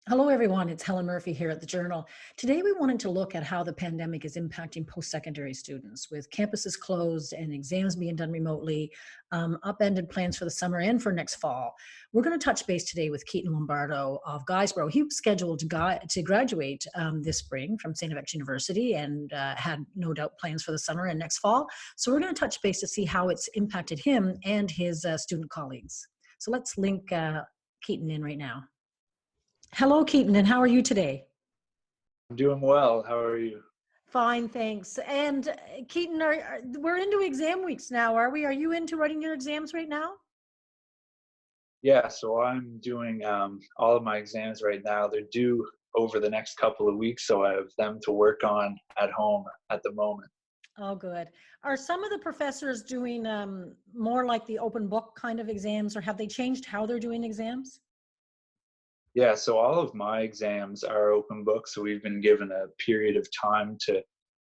Hello, everyone. It's Helen Murphy here at the Journal. Today, we wanted to look at how the pandemic is impacting post-secondary students, with campuses closed and exams being done remotely, upended plans for the summer and for next fall. We're going to touch base today with Keaton Lombardo of Guysborough. He was scheduled to graduate this spring from StFX University and had no doubt plans for the summer and next fall. So we're going to touch base to see how it's impacted him and his student colleagues. So let's link Keaton in right now. Hello, Keaton, and how are you today? I'm doing well. How are you? Fine, thanks. And Keaton, we're into exam weeks now, are we? Are you into writing your exams right now? Yeah, so I'm doing all of my exams right now. They're due over the next couple of weeks, so I have them to work on at home at the moment. Oh, good. Are some of the professors doing more like the open book kind of exams, or have they changed how they're doing exams? Yeah, so all of my exams are open book, so we've been given a period of time to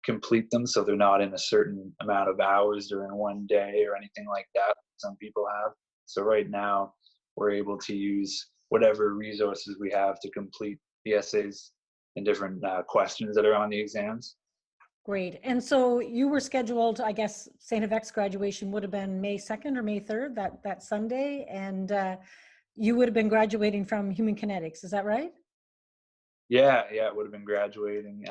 complete them, so they're not in a certain amount of hours during one day or anything like that some people have. So right now, we're able to use whatever resources we have to complete the essays and different questions that are on the exams. Great. And so you were scheduled, I guess, St. FX graduation would have been May 2nd or May 3rd, that Sunday, and you would have been graduating from human kinetics. Is that right? Yeah, it would have been graduating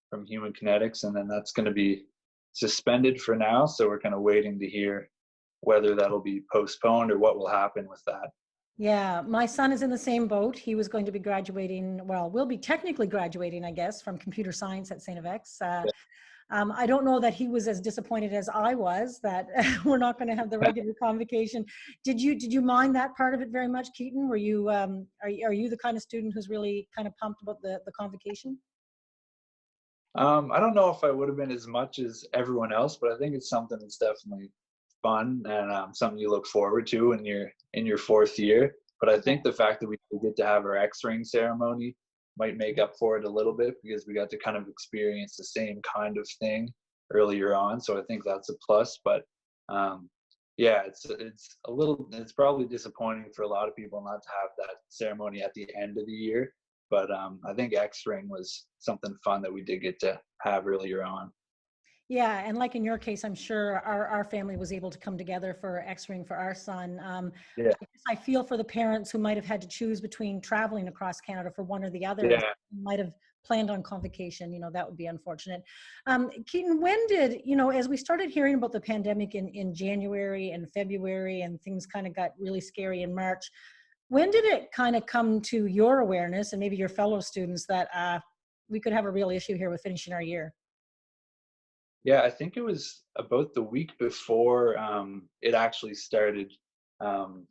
from human kinetics, and then that's going to be suspended for now. So we're kind of waiting to hear whether that'll be postponed or what will happen with that. Yeah, my son is in the same boat. He was going to be graduating, well, will be technically graduating, I guess, from computer science at St. FX. Yeah. I don't know that he was as disappointed as I was that we're not going to have the regular convocation. Did you mind that part of it very much, Keaton? Were you are you the kind of student who's really kind of pumped about the convocation? I don't know if I would have been as much as everyone else, but I think it's something that's definitely fun and something you look forward to when you're in your fourth year. But I think the fact that we get to have our X-ring ceremony might make up for it a little bit because we got to kind of experience the same kind of thing earlier on. So I think that's a plus. But yeah, it's probably disappointing for a lot of people not to have that ceremony at the end of the year. But I think X-ring was something fun that we did get to have earlier on. Yeah, and like in your case, I'm sure our family was able to come together for X-ring for our son. Yeah, I guess I feel for the parents who might have had to choose between traveling across Canada for one or the other, and yeah. might have planned on convocation. That would be unfortunate. Keaton, when did, as we started hearing about the pandemic in January and February, and things kind of got really scary in March, when did it kind of come to your awareness and maybe your fellow students that we could have a real issue here with finishing our year? Yeah, I think it was about the week before it actually started um,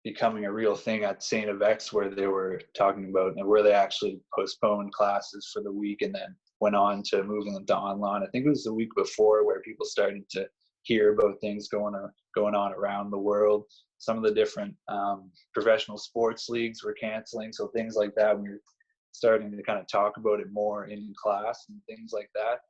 becoming a real thing at St. FX, where they were talking about and where they actually postponed classes for the week and then went on to moving them to online. I think it was the week before where people started to hear about things going on around the world. Some of the different professional sports leagues were canceling, so things like that. We were starting to kind of talk about it more in class and things like that.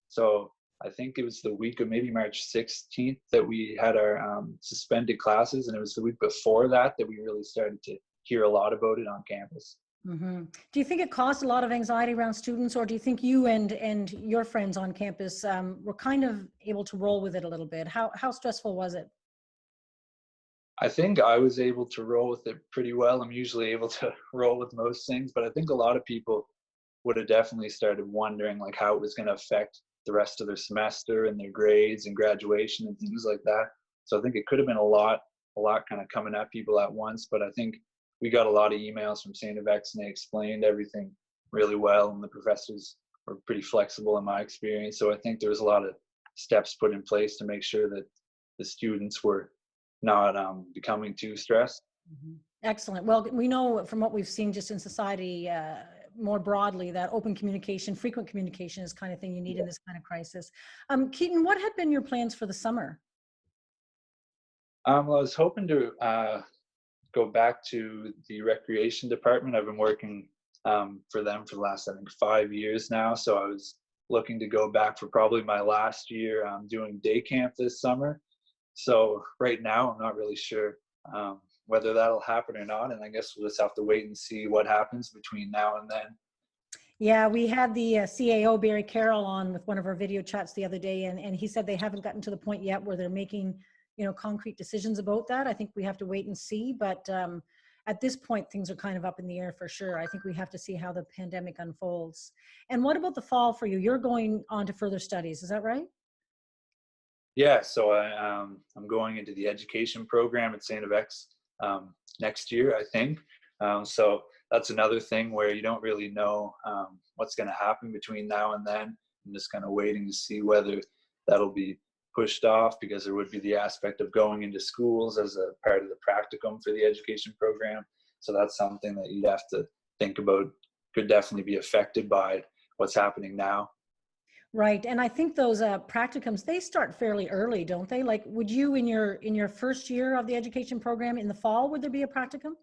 So I think it was the week of maybe March 16th that we had our suspended classes, and it was the week before that that we really started to hear a lot about it on campus. Hmm. Do you think it caused a lot of anxiety around students, or do you think you and your friends on campus were kind of able to roll with it a little bit? How stressful was it? I think I was able to roll with it pretty well. I'm usually able to roll with most things, but I think a lot of people would have definitely started wondering like how it was going to affect the rest of their semester and their grades and graduation and things like that. So I think it could have been a lot kind of coming at people at once. But I think we got a lot of emails from St. FX and they explained everything really well, and the professors were pretty flexible in my experience. So I think there was a lot of steps put in place to make sure that the students were not becoming too stressed. Mhm. Excellent. Well, we know from what we've seen just in society more broadly that open communication, frequent communication is kind of thing you need in this kind of crisis. Keaton, what had been your plans for the summer? Well, I was hoping to go back to the recreation department. I've been working for them for the last, I think, 5 years now. So I was looking to go back for probably my last year doing day camp this summer. So right now, I'm not really sure whether that'll happen or not. And I guess we'll just have to wait and see what happens between now and then. Yeah, we had the CAO, Barry Carroll, on with one of our video chats the other day, and he said they haven't gotten to the point yet where they're making, concrete decisions about that. I think we have to wait and see, but at this point, things are kind of up in the air for sure. I think we have to see how the pandemic unfolds. And what about the fall for you? You're going on to further studies, is that right? Yeah, so I'm going into the education program at StFX next year, I think. So that's another thing where you don't really know what's going to happen between now and then. I'm just kind of waiting to see whether that'll be pushed off, because there would be the aspect of going into schools as a part of the practicum for the education program. So that's something that you'd have to think about. Could definitely be affected by what's happening now. Right. And I think those practicums, they start fairly early, don't they? Like, would you in your first year of the education program in the fall, would there be a practicum?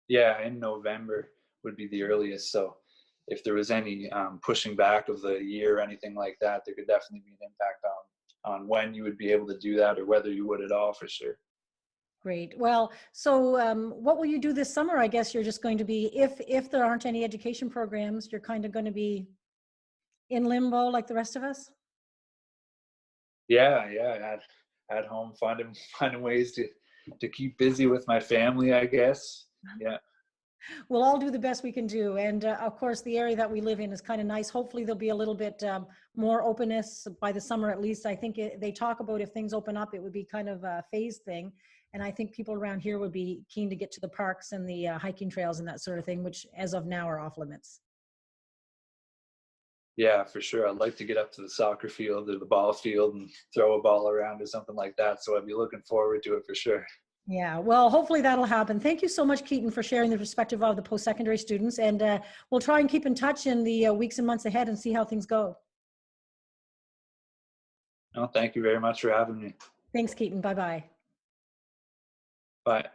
Yeah, in November would be the earliest. So if there was any pushing back of the year or anything like that, there could definitely be an impact on when you would be able to do that, or whether you would at all, for sure. Great. Well, so what will you do this summer? I guess you're just going to be, if there aren't any education programs, you're kind of going to be in limbo like the rest of us. Yeah, at home, finding ways to keep busy with my family, I guess. Yeah. We'll all do the best we can do. And of course, the area that we live in is kind of nice. Hopefully there'll be a little bit more openness by the summer, at least. I think they talk about if things open up, it would be kind of a phased thing. And I think people around here would be keen to get to the parks and the hiking trails and that sort of thing, which as of now are off limits. Yeah, for sure. I'd like to get up to the soccer field or the ball field and throw a ball around or something like that. So I'd be looking forward to it for sure. Yeah, well, hopefully that'll happen. Thank you so much, Keaton, for sharing the perspective of the post-secondary students. And we'll try and keep in touch in the weeks and months ahead and see how things go. No, thank you very much for having me. Thanks, Keaton. Bye-bye. Bye.